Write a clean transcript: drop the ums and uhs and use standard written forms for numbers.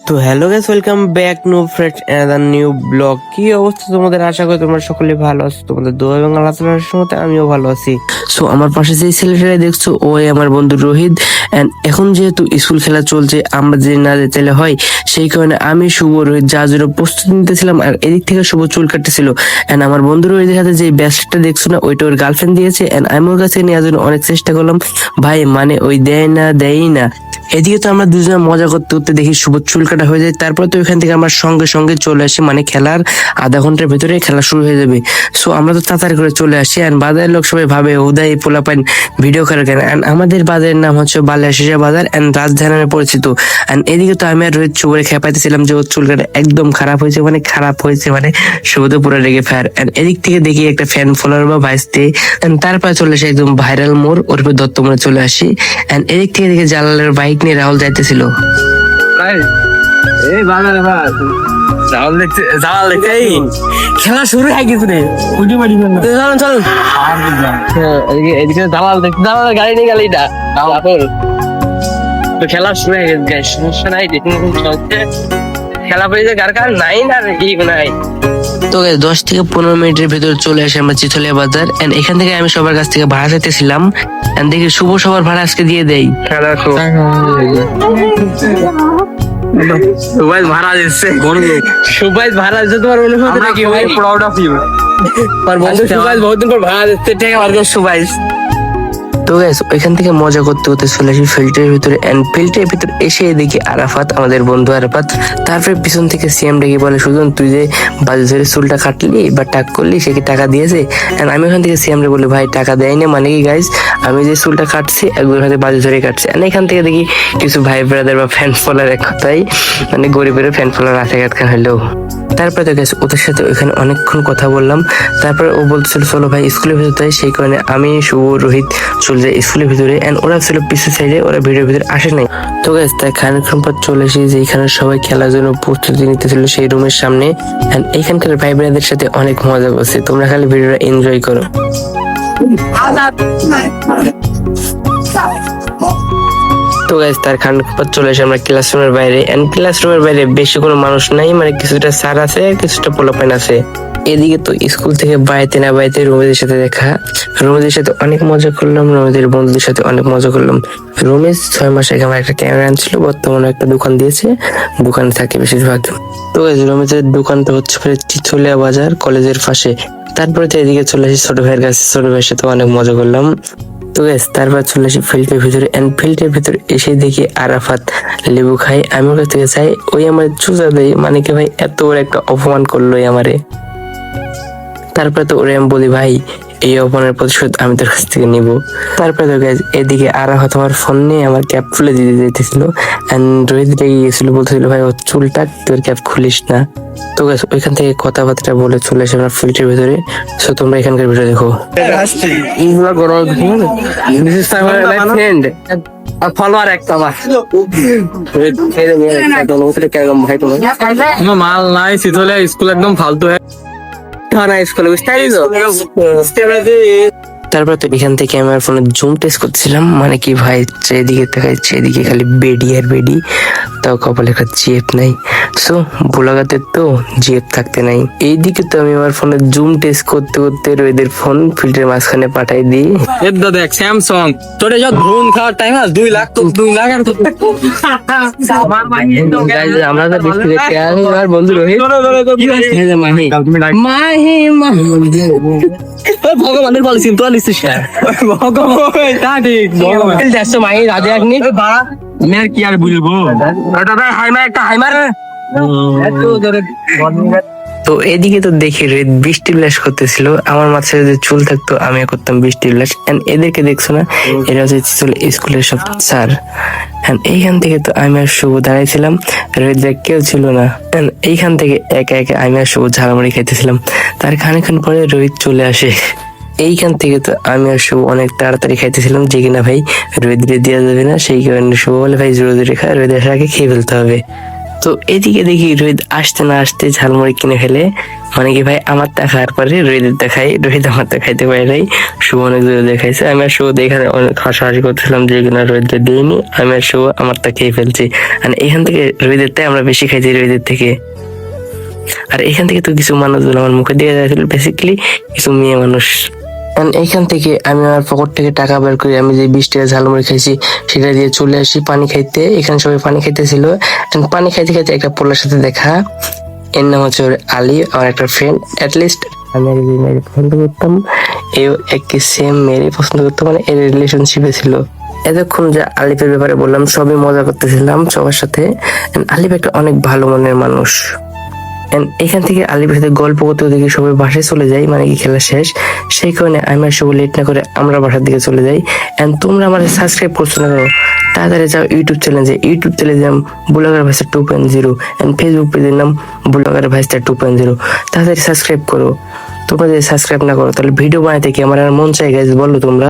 তো hello guys, welcome back no friend another new blog. কি অবস্থা তোমাদের? আশা করি তোমরা সকলে ভালো আছো। তোমাদের দোয়া এবং আল্লাহ তাআলার রহমতে আমিও ভালো আছি। সো আমার পাশে যে ছেলেটা দেখছো ওই আমার বন্ধু রোহিত। এন্ড এখন যেহেতু স্কুল খেলা চলছে, আমরা যে না যেতে হয়, সেই কারণে আমি শুভ রোহিত যার জন্য প্রস্তুতি নিতেছিলাম, আর এদিক থেকে শুভ চুল কাটতেছিল। এন্ড আমার বন্ধু রোহিতের হাতে যে ব্যাসলেটটা দেখছো না, ওইটা ওর গার্লফ্রেন্ড দিয়েছে। এন্ড আমি ওর কাছে নেওয়ার জন্য অনেক চেষ্টা করলাম, ভাই মানে ওই দেয় না, দেয়ই না। এদিকে তো আমরা দুজনে মজা করতে করতে দেখি শুভ চুল কাটা হয়ে যায়। তারপর তো ওইখান থেকে আমরা সঙ্গে সঙ্গে চলে আসি, মানে খেলার আধা ঘন্টার ভেতরে খেলা শুরু হয়ে যাবে। সো আমরা তো তাড়াতাড়ি করে চলে আসি। আর বাজারের লোক সবাই ভাবে উদয় পোলাপাইন ভিডিও করে কেন। এন্ড আমাদের বাজারের নাম হচ্ছে বালিয়াশিসা বাজার এন্ড রাজধানী নামে পরিচিত। এন্ড এদিকে তো আমি আর রোহিত শুভরে খেপাইতেছিলাম যে ওর চুল কাটা একদম খারাপ হয়েছে, মানে খারাপ হয়েছে, মানে শুভ তো পুরো রেগে ফায়ার। এন্ড এদিক থেকে দেখি একটা ফ্যান ফলোয়ার বা ভাইসতে। এন্ড তারপরে চলে আসে একদম ভাইরাল মোড়, ওর উপর দত্ত মোড়ে চলে আসি। এন্ড এদিক থেকে দেখি জালালের বাইক নিয়ে রাহুল যাইতেছিল। খেলা শুরু হয়ে গেছে রে, চলুন চলুন। এদিকে দালাল দেখতে, দালালের গাড়ি নিয়ে গাড়িটা খেলা শুরু হয়ে গেছে। সমস্যা নাই, দেখুন চলছে খেলা পেয়েছে, কার কার নাই না কি নাই। তো 10 থেকে 15 মিনিটের ভিতরে চলে আসে আমরা চিথলিয়া বাজার। এন্ড এখান থেকে আমি সবার কাছ থেকে ভাড়া চাইতেছিলাম। এন্ড দেখি শুভ সবার ভাড়া আজকে দিয়ে দেয়। সুবাইস ভাড়া দিচ্ছে, সুবাইস ভাড়া দিচ্ছে। তোমার অনুভূতি নাকি ভাই? Proud of you. আর বন্ধু সুবাইস বহুদিন পর ভাড়া দিচ্ছে, ঠিক আছে সুবাইস। তো গাইস ওইখান থেকে মজা করতে করতে চলে আসি ফিল্টারের ভিতরে। এন্ড ফিল্টারের ভিতরে এসে দেখি আরাফাত, আমাদের বন্ধু আরাফাত। তারপরে পিছন থেকে সিএম ডেকে বলে, সুজন তুই যে বাজে ধরে চুলটা কাটলি বা টাক করলি, সে কি টাকা দিয়েছে? এন্ড আমি ওখান থেকে সিএম ডে বলি, ভাই টাকা দেয়নি। মানে কি গাইস, আমি যে চুলটা কাটছি একবার হাতে বাজে ধরে কাটছি। এন্ড এখান থেকে দেখি কিছু ভাই ব্রাদার বা ফ্যান ফলোয়ার, এক কথাই মানে গরিবের ফ্যান ফলোয়ার আছে একখান হলেও। তারপরে তো গেছে ওদের সাথে ওইখানে অনেকক্ষণ কথা বললাম। তারপরে ও বলছিল চলো ভাই স্কুলের ভিতরে যাই। সেই কারণে আমি শুভ রোহিত চলে যাই স্কুলের ভিতরে। এন্ড ওরা ছিল পিছের সাইডে, ওরা ভিডিওর ভিতরে আসে নাই। তো গাইস তাই খানিকক্ষণ পর চলে এসে যে এখানে সবাই খেলার জন্য প্রস্তুতি নিতেছিল সেই রুমের সামনে। এন্ড এইখানকার ভাই বোনদের সাথে অনেক মজা করছে, তোমরা খালি ভিডিওটা এনজয় করো। তো গাইস তার খানিক পর চলে এসে আমরা ক্লাসরুমের বাইরে। এন্ড ক্লাসরুমের বাইরে বেশি কোনো মানুষ নাই, মানে কিছুটা স্যার আছে, কিছুটা পোলাপাইন আছে। এদিকে তো স্কুল থেকে বাইতে না বাইতে রোমেদের সাথে দেখা। রোমেদের সাথে অনেক মজা করলাম, রোমেদের বন্ধুদের সাথে অনেক মজা করলাম। রোমেশ 6 মাস আগে আমার একটা ক্যামেরা আনছিল, বর্তমানে একটা দোকান দিয়েছে, দোকানে থাকে বেশিরভাগ। তো রোমেদের দোকানটা হচ্ছে চিথলিয়া বাজার কলেজের পাশে। তারপরে তো এদিকে চলে আসি ছোট ভাইয়ের কাছে, ছোট ভাইয়ের সাথে অনেক মজা করলাম। তো তারপর চলে আসি ফিল্ডের ভিতরে। এন্ড ফিল্ডের ভিতরে এসে দেখি আরাফাত লেবু খাই, আমি ওর কাছ থেকে চাই, ওই আমার চুজা দেয়। মানে কি ভাই, এত বড় একটা অপমান করলো আমারে। তারপরে তো ওরে আমি বলি, ভাই এই অপমানের প্রতিশোধ আমি তোর কাছ থেকে নিব। তারপরে তো গাইজ এদিকে আরাফাত আমার ফোন নিয়ে আমার ক্যাপ খুলে দিতে যেতেছিল। এন্ড রোহিত রেগে গেছিল, বলতেছিল ভাই ওর চুলটা, তোর ক্যাপ খুলিস না। তো গাইজ ওইখান থেকে কথাবার্তা বলে চলে আসে আমরা ফিল্ডের ভিতরে। সো তোমরা এখানকার ভিডিও দেখো। ফলোয়ার একটা মাল নাই, চিথলিয়া স্কুল একদম ফালতু হয়ে। তারপর তো এখান থেকে আমার ফোনে জুম টেস্ট করছিলাম, মানে কি ভাই যেদিকে দেখাচ্ছে এদিকে খালি বেডি আর বেডি, তাও কপালে একটা জিএফ নাই। সো বোলাগাতে তো জিএফ থাকতে নাই। এইদিকে তো আমি আমার ফোনে জুম টেস্ট করতে করতে রোহিতের ফোন ফিল্টারের মাঝখানে পাঠাই দিই। এদা দেখ স্যামসাং তোরে যা ধরুন খাওয়ার টাইম আছে 2 লাখ, তো 2 লাখ আর আমরা তো দেখতে দেখতে আর বন্ধু রোহিত মাহি মাহি ভগবানের বলে চিন্তা লিখছিস ভগবান ঠিক ভগবান দেখছো মাহি রাজে একনি আমি আর কি আর বলবো। একটা হাইমার তো এদিকে তো দেখি রোহিত বৃষ্টি বিলাস করতেছিল। আমার মাথায় যদি চুল থাকতো আমিও করতাম বৃষ্টি বিলাস। এন্ড এদেরকে দেখছো না, এরা হচ্ছে স্কুলের সব স্যার। এন্ড এইখান থেকে তো আমি আর শুভ দাঁড়াইছিলাম, রোহিত কেউ ছিল না। এন্ড এইখান থেকে একে একে আমি আর শুভ ঝাড়ামারি খাইতেছিলাম। তার খানিকক্ষণ পরে রোহিত চলে আসে। এইখান থেকে তো আমি আর শুভ অনেক তাড়াতাড়ি খাইতেছিলাম, যে কিনা ভাই রোহিত দেওয়া যাবে না। সেই কারণে শুভ বলে, ভাই জোরে জোরে খা, রোহিত আসার আগে খেয়ে ফেলতে হবে। তো এদিকে দেখি রোহিত আসতে না আসতে ঝালমুড়ি কিনে ফেলে, মানে কি ভাই আমার টা খাওয়ার পরে রোহিতের দেখাই, রোহিত আমার টা খাইতে পারে নাই, শুভ অনেক দূরে দেখাইছে। আমি আর শুভ এখানে অনেক হাসাহাসি করতেছিলাম যে কিনা রোহিতদের দিইনি, আমি আর শুভ আমার টা খেয়ে ফেলছি। আর এখান থেকে রোহিতের টাই আমরা বেশি খাইছি রোহিতের থেকে। আর এখান থেকে তো কিছু মানুষজন আমার মুখে দিয়ে যাচ্ছিল, বেসিক্যালি কিছু মেয়ে মানুষ। এইখান থেকে আমি আমার পকেট থেকে টাকা বের করি, আমি যে 20 টাকা ঝালমুড়ি খাইছি সেটা দিয়ে চলে আসি পানি খাইতে। এখানে সবাই পানি খাইতেছিল, পানি খাইতে খাইতে একটা পোলার সাথে দেখা, এর নাম হচ্ছে আলী, আমার একটা ফ্রেন্ড। অ্যাটলিস্ট আমি আর এই মেয়েকে পছন্দ করতাম, এও একই সেম মেয়েরই পছন্দ করতো, মানে এর রিলেশনশিপে ছিল। এতক্ষণ যে আলিফের ব্যাপারে বললাম সবই মজা করতেছিলাম সবার সাথে। আলিফ একটা অনেক ভালো মনের মানুষ। এখান থেকে আলিফের সাথে গল্প করতে দেখি সবাই বাসায় চলে যাই, মানে কি খেলা শেষ। সেই কারণে আমি আর সব লেট না করে আমরা বাসার দিকে চলে যাই। এন্ড তোমরা আমাদের সাবস্ক্রাইব করছো না কেন? তাড়াতাড়ি যাও ইউটিউব চ্যানেলে নাম ব্লগার ভাইস্টার 2.0 এন্ড ফেসবুক পেজের নাম ব্লগার ভাইস্টার 2.0। তাড়াতাড়ি সাবস্ক্রাইব করো। তোমরা যদি সাবস্ক্রাইব না করো তাহলে ভিডিও বানাইতে কি আমার আর মন চাই গাইজ, বলো তোমরা।